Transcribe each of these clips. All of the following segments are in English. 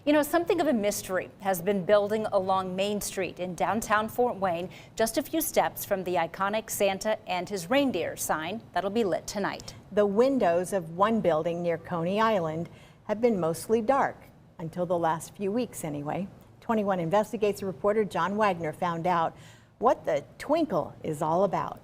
You know, something of a mystery has been building along Main Street in downtown Fort Wayne, just a few steps from the iconic Santa and his reindeer sign that'll be lit tonight. The windows of one building near Coney Island have been mostly dark, until the last few weeks anyway. 21 Investigates reporter John Wagner found out what the twinkle is all about.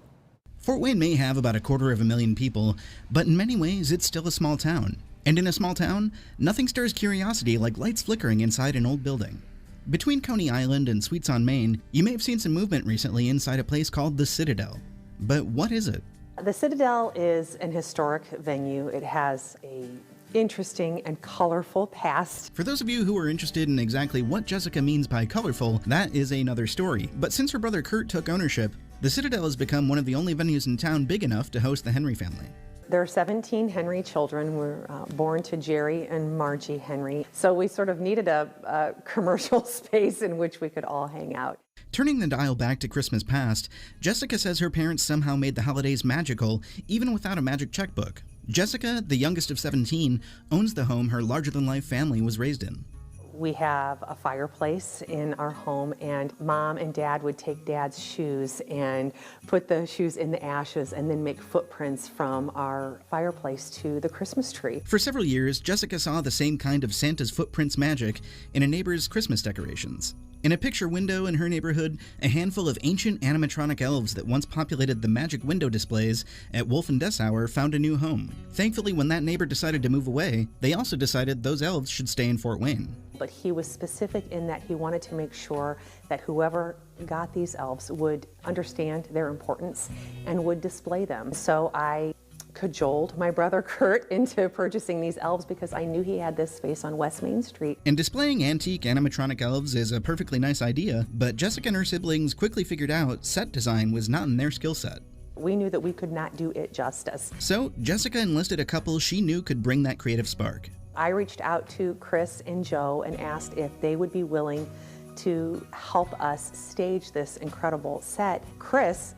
Fort Wayne may have about 250,000 people, but in many ways it's still a small town. And in a small town, nothing stirs curiosity like lights flickering inside an old building. Between Coney Island and Suites on Main, you may have seen some movement recently inside a place called the Citadel. But what is it? The Citadel is an historic venue. It has a interesting and colorful past. For those of you who are interested in exactly what Jessica means by colorful, that is another story. But since her brother Kurt took ownership, the Citadel has become one of the only venues in town big enough to host the Henry family. There are 17 Henry children who were born to Jerry and Margie Henry, so we sort of needed a commercial space in which we could all hang out. Turning the dial back to Christmas past, Jessica says her parents somehow made the holidays magical, even without a magic checkbook. Jessica, the youngest of 17, owns the home her larger-than-life family was raised in. We have a fireplace in our home, and Mom and Dad would take Dad's shoes and put the shoes in the ashes and then make footprints from our fireplace to the Christmas tree. For several years, Jessica saw the same kind of Santa's footprints magic in a neighbor's Christmas decorations. In a picture window in her neighborhood, a handful of ancient animatronic elves that once populated the magic window displays at Wolf Dessauer found a new home. Thankfully, when that neighbor decided to move away, they also decided those elves should stay in Fort Wayne. But he was specific in that he wanted to make sure that whoever got these elves would understand their importance and would display them. So I cajoled my brother Kurt into purchasing these elves because I knew he had this space on West Main Street. And displaying antique animatronic elves is a perfectly nice idea, but Jessica and her siblings quickly figured out set design was not in their skill set. We knew that we could not do it justice. So Jessica enlisted a couple she knew could bring that creative spark. I reached out to Chris and Joe and asked if they would be willing to help us stage this incredible set. Chris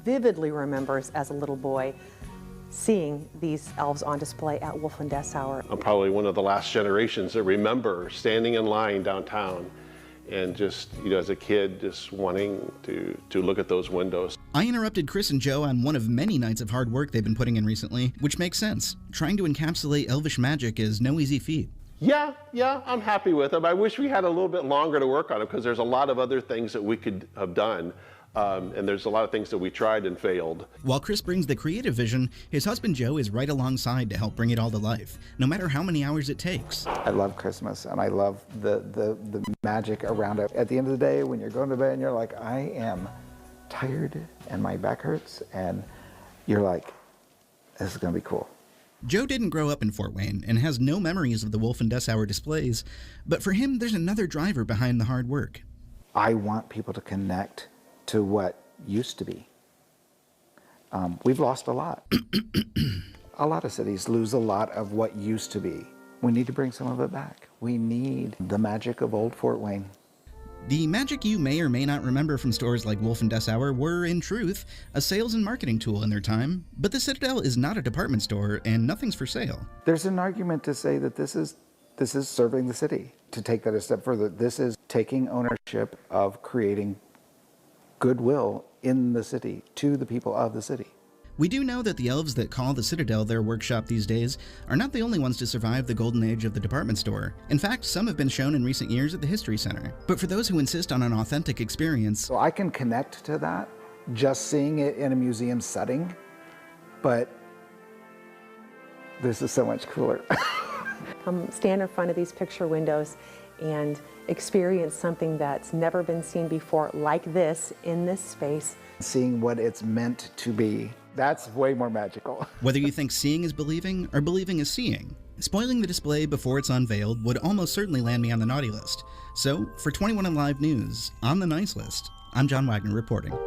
vividly remembers as a little boy seeing these elves on display at Wolf Dessauer. I'm probably one of the last generations that remember standing in line downtown and just, as a kid, just wanting to look at those windows. I interrupted Chris and Joe on one of many nights of hard work they've been putting in recently, which makes sense. Trying to encapsulate elvish magic is no easy feat. Yeah, I'm happy with them. I wish we had a little bit longer to work on it because there's a lot of other things that we could have done. And there's a lot of things that we tried and failed. While Chris brings the creative vision, his husband Joe is right alongside to help bring it all to life, no matter how many hours it takes. I love Christmas and I love the magic around it. At the end of the day, when you're going to bed and you're like, I am tired and my back hurts, and you're like, this is going to be cool. Joe didn't grow up in Fort Wayne and has no memories of the Wolf Dessauer displays, but for him, there's another driver behind the hard work. I want people to connect to what used to be. We've lost a lot. A lot of cities lose a lot of what used to be. We need to bring some of it back. We need the magic of old Fort Wayne. The magic you may or may not remember from stores like Wolf Dessauer were, in truth, a sales and marketing tool in their time, but the Citadel is not a department store and nothing's for sale. There's an argument to say that this is serving the city. To take that a step further, this is taking ownership of creating goodwill in the city to the people of the city. We do know that the elves that call the Citadel their workshop these days are not the only ones to survive the golden age of the department store. In fact, some have been shown in recent years at the History Center. But for those who insist on an authentic experience, so I can connect to that just seeing it in a museum setting, but this is so much cooler. Come stand in front of these picture windows and experience something that's never been seen before like this in this space. Seeing what it's meant to be, that's way more magical. Whether you think seeing is believing or believing is seeing, spoiling the display before it's unveiled would almost certainly land me on the naughty list. So, for 21 Alive News, on the nice list, I'm John Wagner reporting.